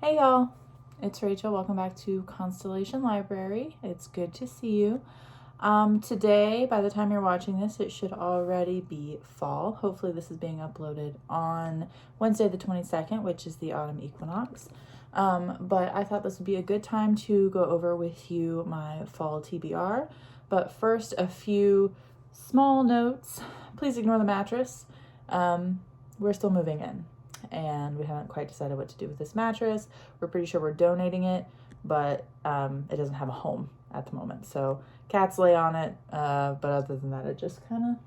Hey y'all, it's Rachel. Welcome back to Constellation Library. It's good to see you. Today, by the time you're watching this, it should already be fall. Hopefully this is being uploaded on Wednesday the 22nd, which is the Autumn Equinox. But I thought this would be a good time to go over with you my fall TBR. But first, a few small notes. Please ignore the mattress. We're still moving in, and we haven't quite decided what to do with this mattress. We're pretty sure we're donating it, but it doesn't have a home at the moment. So cats lay on it, but other than that, it just kind of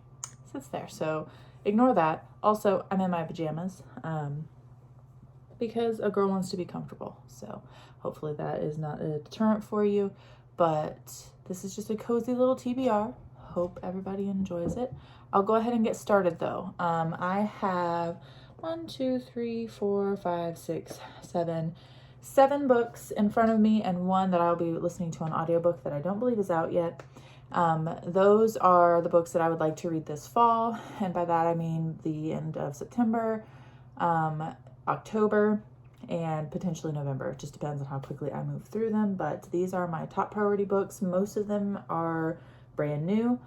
sits there. So ignore that. Also, I'm in my pajamas because a girl wants to be comfortable. So hopefully that is not a deterrent for you, but this is just a cozy little TBR. Hope everybody enjoys it. I'll go ahead and get started though. I have 7 books in front of me, and one that I'll be listening to an audiobook that I don't believe is out yet. Those are the books that I would like to read this fall, and by that I mean the end of September, October, and potentially November. It just depends on how quickly I move through them, but these are my top priority books. Most of them are brand new,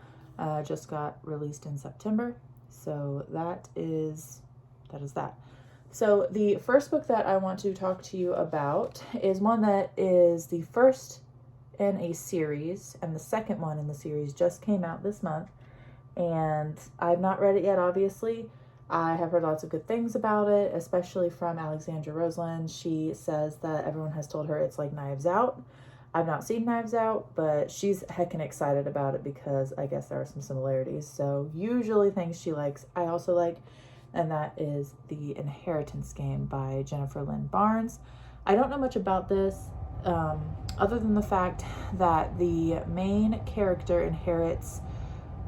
just got released in September, so that is that. So the first book that I want to talk to you about is one that is the first in a series, and the second one in the series just came out this month, and I've not read it yet, obviously. I have heard lots of good things about it, especially from Alexandra Roseland. She says that everyone has told her it's like Knives Out. I've not seen Knives Out, but she's heckin' excited about it because I guess there are some similarities. So usually things she likes, I also like, and that is The Inheritance Game by Jennifer Lynn Barnes. I don't know much about this, other than the fact that the main character inherits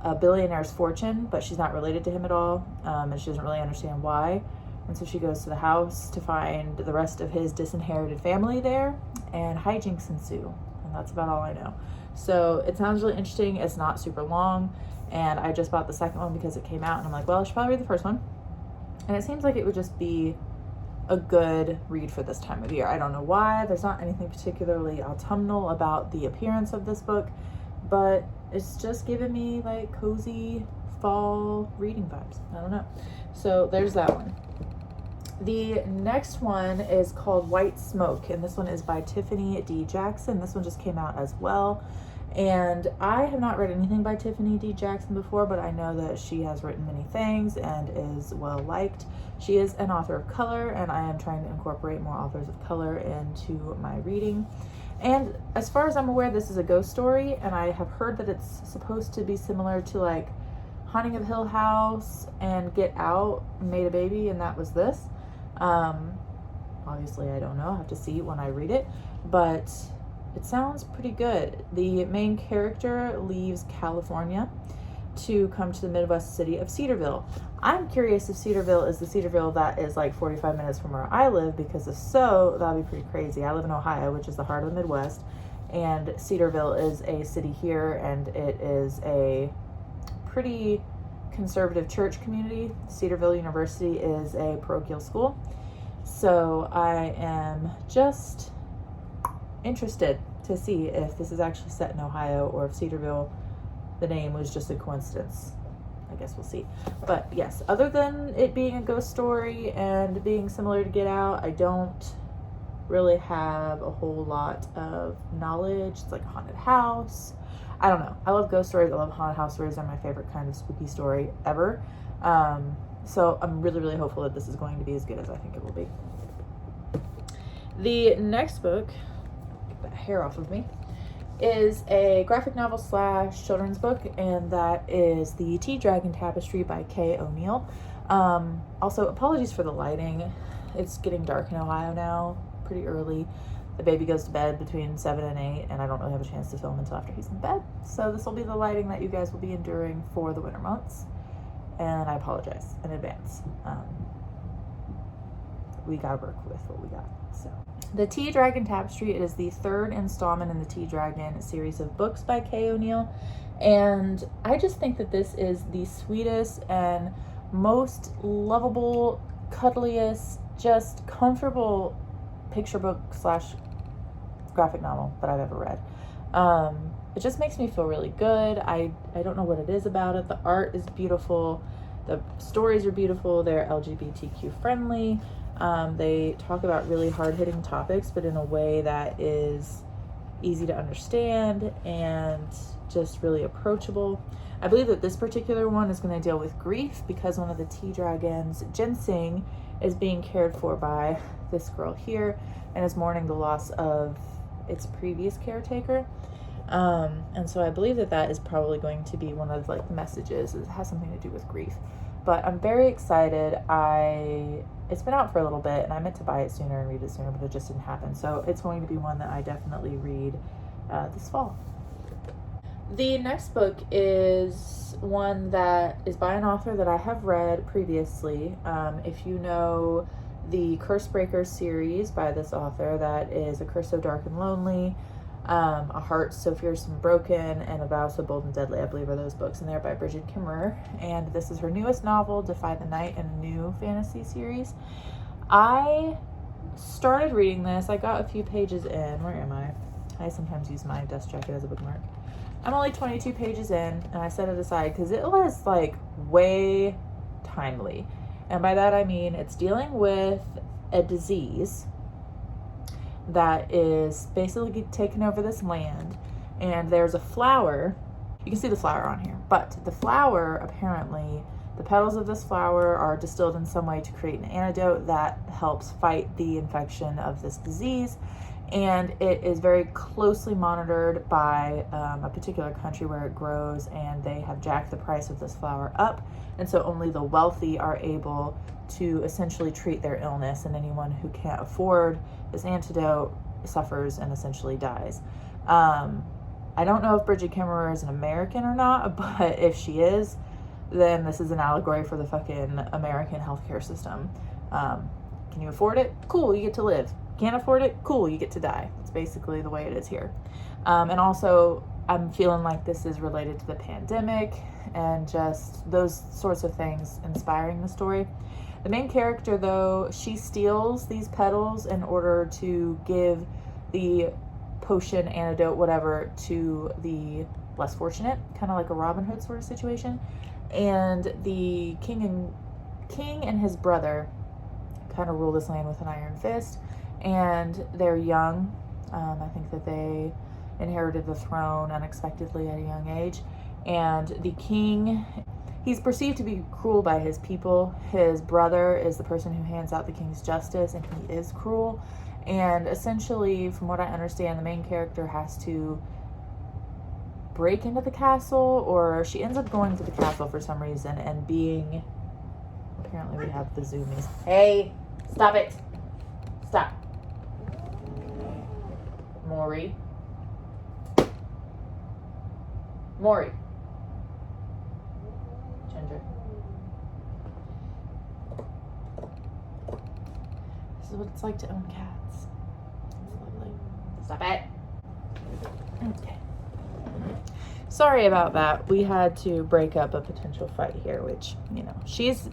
a billionaire's fortune, but she's not related to him at all, and she doesn't really understand why. And so she goes to the house to find the rest of his disinherited family there, and hijinks ensue. And that's about all I know. So it sounds really interesting. It's not super long, and I just bought the second one because it came out, and I'm like, well, I should probably read the first one. And it seems like it would just be a good read for this time of year. I don't know why. There's not anything particularly autumnal about the appearance of this book, but it's just giving me like cozy fall reading vibes. I don't know. So there's that one. The next one is called White Smoke, and this one is by Tiffany D. Jackson. This one just came out as well. And I have not read anything by Tiffany D. Jackson before, but I know that she has written many things and is well liked. She is an author of color, and I am trying to incorporate more authors of color into my reading. And as far as I'm aware, this is a ghost story, and I have heard that it's supposed to be similar to like Haunting of Hill House and Get Out made a baby, and that was this. Obviously I don't know, I'll have to see when I read it, but it sounds pretty good. The main character leaves California to come to the Midwest city of Cedarville. I'm curious if Cedarville is the Cedarville that is like 45 minutes from where I live, because if so, that'd be pretty crazy. I live in Ohio, which is the heart of the Midwest, and Cedarville is a city here, and it is a pretty conservative church community. Cedarville University is a parochial school. So I am just interested to see if this is actually set in Ohio or if Cedarville, the name, was just a coincidence. I guess we'll see. But yes, other than it being a ghost story and being similar to Get Out, I don't really have a whole lot of knowledge. It's like a haunted house. I don't know. I love ghost stories. I love haunted house stories. They're my favorite kind of spooky story ever. So I'm really, really hopeful that this is going to be as good as I think it will be. The next book, get that hair off of me, is a graphic novel / children's book, and that is The Tea Dragon Tapestry by Kay O'Neill. Also, apologies for the lighting. It's getting dark in Ohio now, pretty early. The baby goes to bed between 7 and 8, and I don't really have a chance to film until after he's in bed. So this will be the lighting that you guys will be enduring for the winter months, and I apologize in advance. We gotta work with what we got. So The Tea Dragon Tapestry, it is the third installment in the Tea Dragon series of books by Kay O'Neill, and I just think that this is the sweetest and most lovable, cuddliest, just comfortable picture book slash graphic novel that I've ever read. It just makes me feel really good. I don't know what it is about it. The art is beautiful. The stories are beautiful. They're LGBTQ friendly. They talk about really hard-hitting topics, but in a way that is easy to understand and just really approachable. I believe that this particular one is going to deal with grief because one of the tea dragons, Ginseng, is being cared for by this girl here and is mourning the loss of its previous caretaker. And so I believe that that is probably going to be one of like the messages. It has something to do with grief. But I'm very excited. It's been out for a little bit and I meant to buy it sooner and read it sooner, but it just didn't happen. So it's going to be one that I definitely read this fall. The next book is one that is by an author that I have read previously. If you know the Curse Breakers series by this author, that is A Curse So Dark and Lonely, A Heart So Fierce and Broken, and A Vow So Bold and Deadly, I believe are those books, and they're by Bridget Kimmerer. And this is her newest novel, Defy the Night, in a new fantasy series. I started reading this. I got a few pages in. Where am I? I sometimes use my desk jacket as a bookmark. I'm only 22 pages in, and I set it aside because it was like way timely. And by that I mean it's dealing with a disease that is basically taking over this land, and there's a flower. You can see the flower on here, but the flower, apparently the petals of this flower are distilled in some way to create an antidote that helps fight the infection of this disease. And it is very closely monitored by a particular country where it grows, and they have jacked the price of this flower up. And so only the wealthy are able to essentially treat their illness, and anyone who can't afford this antidote suffers and essentially dies. I don't know if Bridget Kimmerer is an American or not, but if she is, then this is an allegory for the fucking American healthcare system. Can you afford it? Cool, you get to live. Can't afford it? Cool, you get to die. That's basically the way it is here. And also, I'm feeling like this is related to the pandemic and just those sorts of things inspiring the story. The main character, though, she steals these petals in order to give the potion, antidote, whatever, to the less fortunate, kind of like a Robin Hood sort of situation. And the king and his brother kind of rule this land with an iron fist. And they're young. I think that they inherited the throne unexpectedly at a young age. And the king, he's perceived to be cruel by his people. His brother is the person who hands out the king's justice, and he is cruel. And essentially, from what I understand, the main character has to break into the castle, or she ends up going to the castle for some reason and being... Apparently we have the zoomies. Hey, stop it. Stop. Maury. Ginger. This is what it's like to own cats. It's lovely. Stop it. Okay. Sorry about that. We had to break up a potential fight here, which, you know, she's,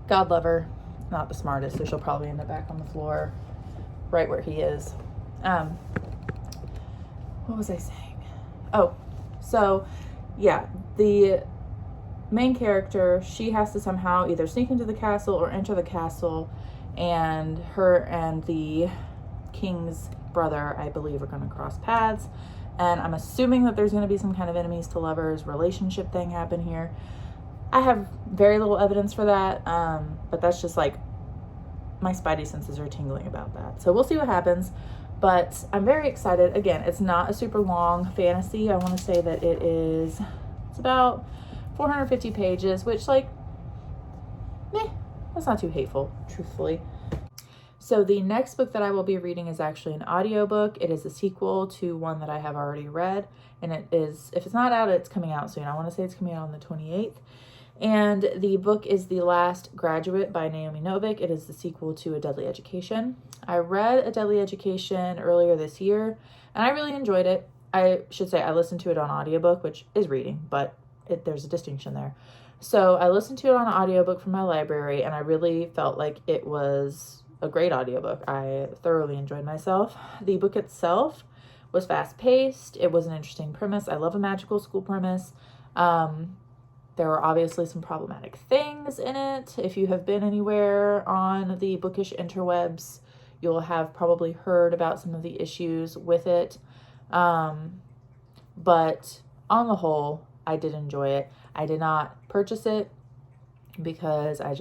God love her, not the smartest, so she'll probably end up back on the floor right where he is. What was I saying? Oh, so yeah, the main character, she has to somehow either sneak into the castle or enter the castle, and her and the king's brother, I believe, are going to cross paths. And I'm assuming that there's going to be some kind of enemies to lovers relationship thing happen here. I have very little evidence for that, but that's just like my spidey senses are tingling about that. So we'll see what happens, but I'm very excited. Again, it's not a super long fantasy. I want to say that it's about 450 pages, which, like, that's not too hateful, truthfully. So the next book that I will be reading is actually an audiobook. It is a sequel to one that I have already read, and it is, if it's not out, it's coming out soon. I want to say it's coming out on the 28th. And the book is The Last Graduate by Naomi Novik. It is the sequel to A Deadly Education. I read A Deadly Education earlier this year, and I really enjoyed it. I should say I listened to it on audiobook, which is reading, but there's a distinction there. So I listened to it on audiobook from my library, and I really felt like it was a great audiobook. I thoroughly enjoyed myself. The book itself was fast-paced. It was an interesting premise. I love a magical school premise. There are obviously some problematic things in it. If you have been anywhere on the bookish interwebs, you'll have probably heard about some of the issues with it. But on the whole, I did enjoy it. I did not purchase it because I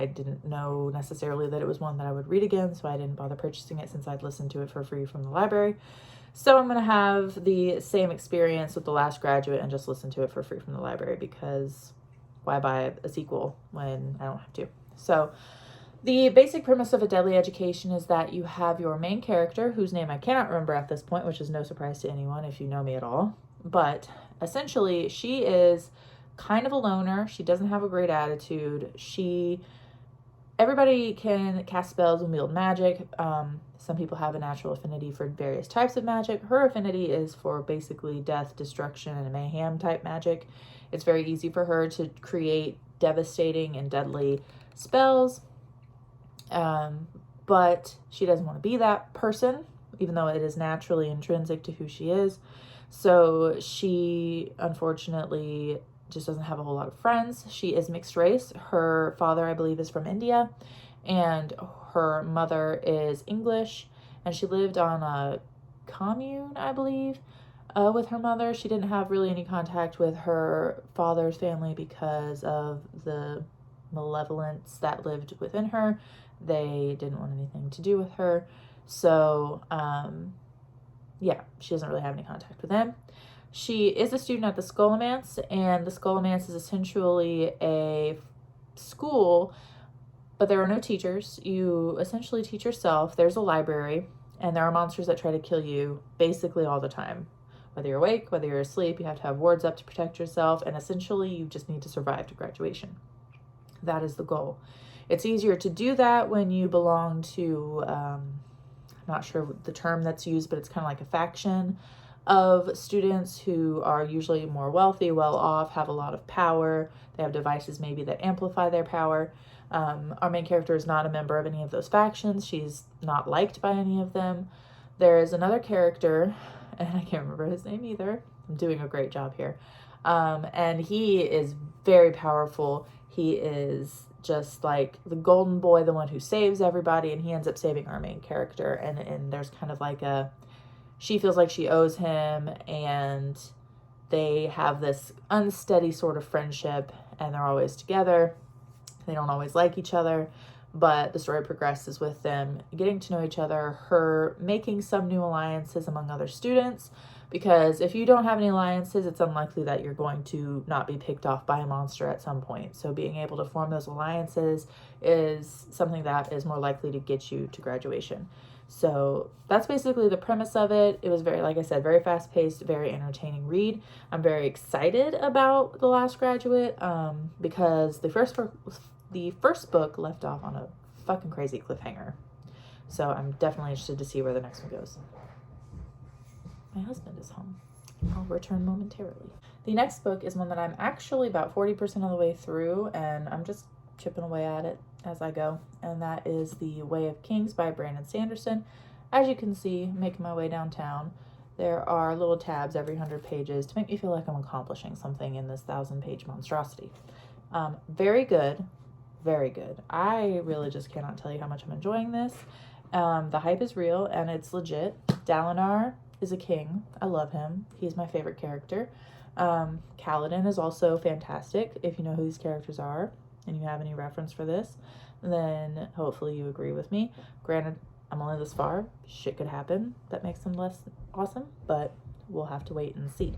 didn't know necessarily that it was one that I would read again, so I didn't bother purchasing it since I'd listened to it for free from the library. So I'm going to have the same experience with The Last Graduate and just listen to it for free from the library, because why buy a sequel when I don't have to? So the basic premise of A Deadly Education is that you have your main character, whose name I cannot remember at this point, which is no surprise to anyone if you know me at all. But essentially, she is kind of a loner. She doesn't have a great attitude. Everybody can cast spells and wield magic. Some people have a natural affinity for various types of magic. Her affinity is for basically death, destruction, and mayhem type magic. It's very easy for her to create devastating and deadly spells. But she doesn't want to be that person, even though it is naturally intrinsic to who she is. So she, unfortunately, just doesn't have a whole lot of friends. She is mixed race. Her father, I believe, is from India, and her mother is English, and she lived on a commune, I believe, with her mother. She didn't have really any contact with her father's family because of the malevolence that lived within her. They didn't want anything to do with her. So, yeah, she doesn't really have any contact with them. She is a student at the Scholomance, and the Scholomance is essentially a school, but there are no teachers. You essentially teach yourself. There's a library, and there are monsters that try to kill you basically all the time. Whether you're awake, whether you're asleep, you have to have wards up to protect yourself, and essentially you just need to survive to graduation. That is the goal. It's easier to do that when you belong to, I'm not sure the term that's used, but it's kind of like a faction of students who are usually more wealthy, well off, have a lot of power. They have devices maybe that amplify their power. Our main character is not a member of any of those factions. She's not liked by any of them. There is another character, and I can't remember his name either. I'm doing a great job here. And he is very powerful. He is just like the golden boy, the one who saves everybody, and he ends up saving our main character. And there's kind of like she feels like she owes him, and they have this unsteady sort of friendship, and they're always together. They don't always like each other, but the story progresses with them getting to know each other, her making some new alliances among other students, because if you don't have any alliances, it's unlikely that you're going to not be picked off by a monster at some point. So being able to form those alliances is something that is more likely to get you to graduation. So that's basically the premise of it. It was very, like I said, very fast-paced, very entertaining read. I'm very excited about The Last Graduate because the first book left off on a fucking crazy cliffhanger. So I'm definitely interested to see where the next one goes. My husband is home. I'll return momentarily. The next book is one that I'm actually about 40% of the way through, and I'm just chipping away at it as I go, and that is The Way of Kings by Brandon Sanderson. As you can see, making my way downtown, there are little tabs every 100 pages to make me feel like I'm accomplishing something in this 1,000-page monstrosity. Very good, very good. I really just cannot tell you how much I'm enjoying this. The hype is real, and it's legit. Dalinar is a king. I love him. He's my favorite character. Kaladin is also fantastic. If you know who these characters are and you have any reference for this, then hopefully you agree with me. Granted, I'm only this far. Shit could happen that makes them less awesome, but we'll have to wait and see.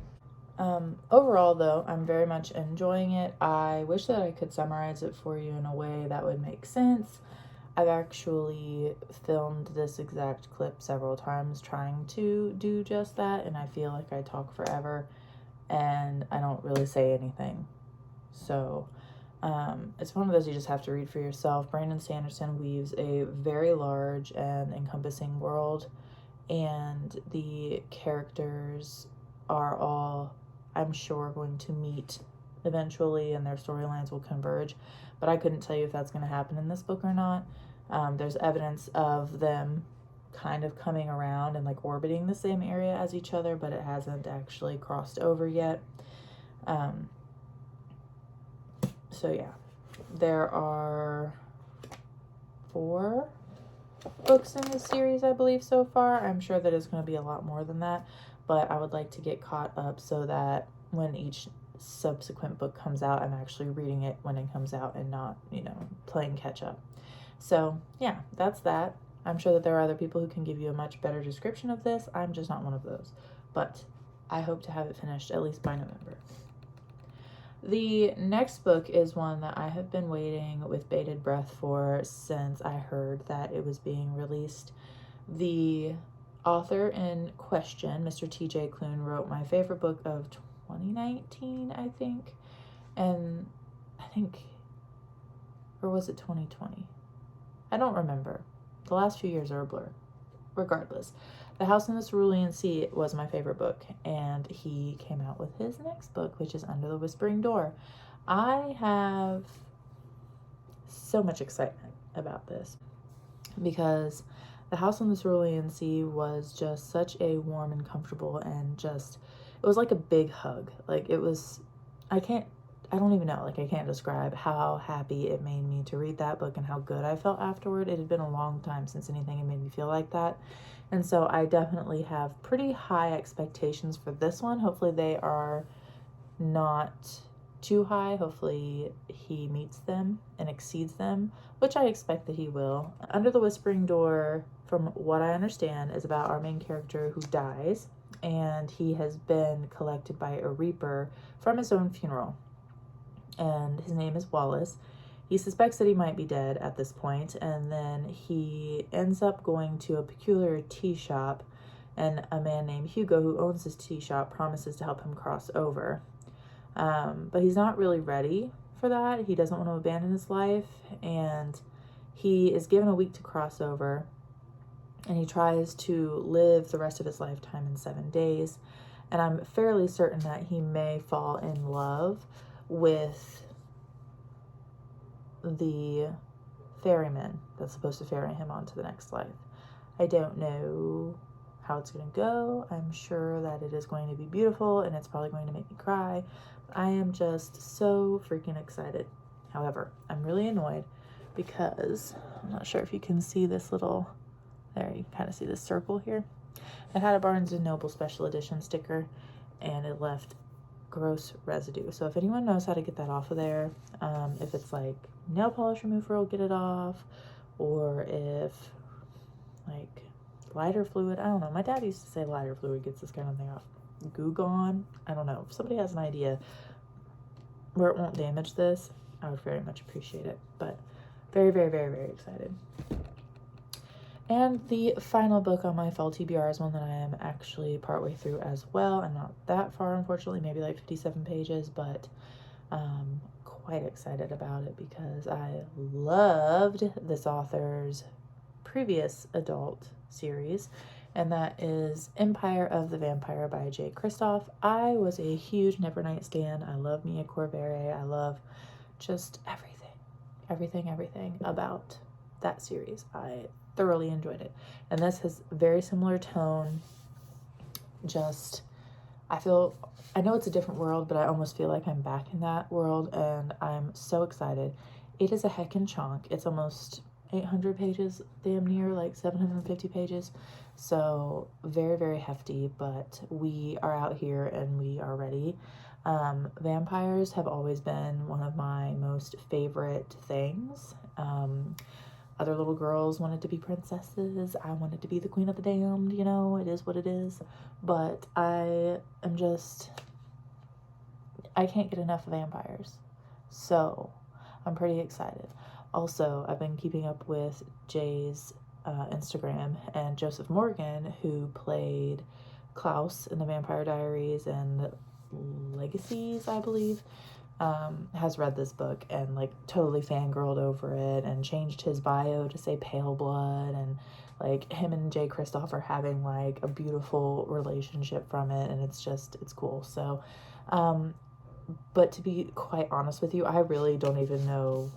Overall, though, I'm very much enjoying it. I wish that I could summarize it for you in a way that would make sense. I've actually filmed this exact clip several times trying to do just that, and I feel like I talk forever and I don't really say anything. So it's one of those you just have to read for yourself. Brandon Sanderson weaves a very large and encompassing world, and the characters are all, I'm sure, going to meet eventually and their storylines will converge, but I couldn't tell you if that's going to happen in this book or not. There's evidence of them kind of coming around and like orbiting the same area as each other, but it hasn't actually crossed over yet. So yeah, there are 4 books in this series, I believe, so far. I'm sure that it's going to be a lot more than that, but I would like to get caught up so that when each subsequent book comes out, I'm actually reading it when it comes out and not, playing catch up. So yeah, that's that. I'm sure that there are other people who can give you a much better description of this. I'm just not one of those, but I hope to have it finished at least by November. The next book is one that I have been waiting with bated breath for since I heard that it was being released. The author in question, Mr. T.J. Klune, wrote my favorite book of 2019, I think. And or was it 2020? I don't remember. The last few years are a blur. Regardless, The House in the Cerulean Sea was my favorite book, and he came out with his next book, which is Under the Whispering Door. I have so much excitement about this because The House on the Cerulean Sea was just such a warm and comfortable and it was like a big hug. Like it was, I don't even know, like I can't describe how happy it made me to read that book and how good I felt afterward. It had been a long time since anything had made me feel like that. And so I definitely have pretty high expectations for this one. Hopefully they are not too high. Hopefully he meets them and exceeds them, which I expect that he will. Under the Whispering Door, from what I understand, is about our main character who dies, and he has been collected by a reaper from his own funeral. And his name is Wallace. He suspects that he might be dead at this point, and then he ends up going to a peculiar tea shop, and a man named Hugo, who owns this tea shop, promises to help him cross over. But he's not really ready for that. He doesn't want to abandon his life, and he is given a week to cross over, and he tries to live the rest of his lifetime in 7 days. And I'm fairly certain that he may fall in love with the ferryman that's supposed to ferry him on to the next life. I don't know how it's going to go. I'm sure that it is going to be beautiful, and it's probably going to make me cry. I am just so freaking excited. However, I'm really annoyed because I'm not sure if you can see this little, there, you can kind of see this circle here. It had a Barnes & Noble special edition sticker, and it left gross residue. So if anyone knows how to get that off of there, if it's like nail polish remover will get it off, or if like lighter fluid, I don't know. My dad used to say lighter fluid gets this kind of thing off. Goo Gone, I don't know. If somebody has an idea where it won't damage this, I would very much appreciate it. But very, very, very, very excited. And the final book on my fall TBR is one that I am actually partway through as well. I'm not that far, unfortunately, maybe like 57 pages, but quite excited about it because I loved this author's previous adult series, and that is Empire of the Vampire by Jay Kristoff. I was a huge Nevernight stan. I love Mia Corvere. I love just everything about that series. I thoroughly enjoyed it. And this has a very similar tone. Just, I know it's a different world, but I almost feel like I'm back in that world, and I'm so excited. It is a heckin' chunk. It's almost 800 pages, damn near like 750 pages. So very, very hefty, but we are out here and we are ready. Vampires have always been one of my most favorite things. Other little girls wanted to be princesses. I wanted to be the queen of the damned, it is what it is. But I can't get enough vampires. So I'm pretty excited. Also, I've been keeping up with Jay's Instagram, and Joseph Morgan, who played Klaus in the Vampire Diaries and Legacies, I believe, has read this book and like totally fangirled over it and changed his bio to say Pale Blood, and like him and Jay Kristoff are having like a beautiful relationship from it, and it's cool. So But to be quite honest with you, I really don't even know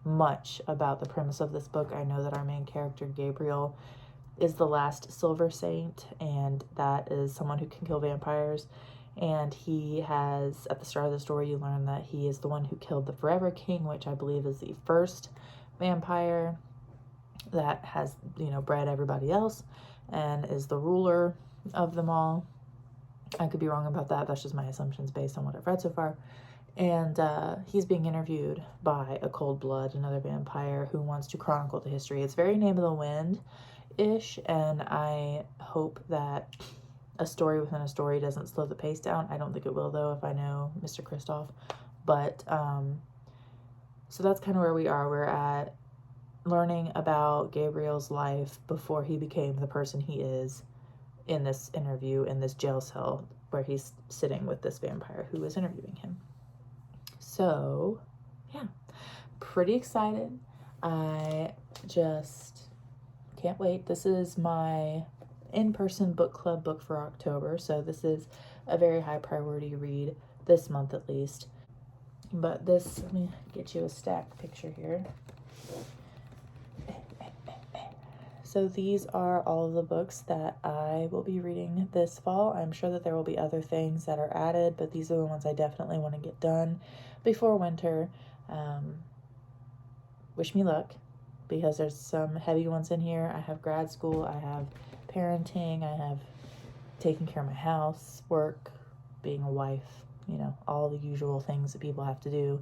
much about the premise of this book. I know that our main character, Gabriel, is the last Silver Saint, and that is someone who can kill vampires. And he has, at the start of the story, you learn that he is the one who killed the Forever King, which I believe is the first vampire that has, bred everybody else and is the ruler of them all. I could be wrong about that. That's just my assumptions based on what I've read so far. And he's being interviewed by a Cold Blood, another vampire, who wants to chronicle the history. It's very Name of the Wind-ish, and I hope that a story within a story doesn't slow the pace down. I don't think it will, though, if I know Mr. Kristoff. But, so that's kind of where we are. We're at learning about Gabriel's life before he became the person he is in this interview, in this jail cell where he's sitting with this vampire who is interviewing him. So, yeah, pretty excited. I just can't wait. This is my in-person book club book for October, so this is a very high priority read this month at least. But this, let me get you a stacked picture here. So these are all of the books that I will be reading this fall. I'm sure that there will be other things that are added, but these are the ones I definitely want to get done before winter. Wish me luck, because there's some heavy ones in here. I have grad school, I have parenting, I have taking care of my house, work, being a wife, all the usual things that people have to do,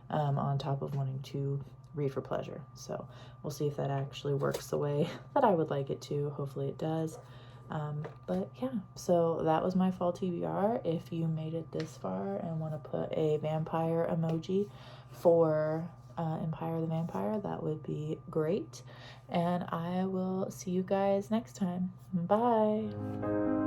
on top of wanting to read for pleasure. So we'll see if that actually works the way that I would like it to. Hopefully it does. But yeah, so that was my fall TBR. If you made it this far and want to put a vampire emoji for Empire the Vampire, that would be great. And I will see you guys next time. Bye.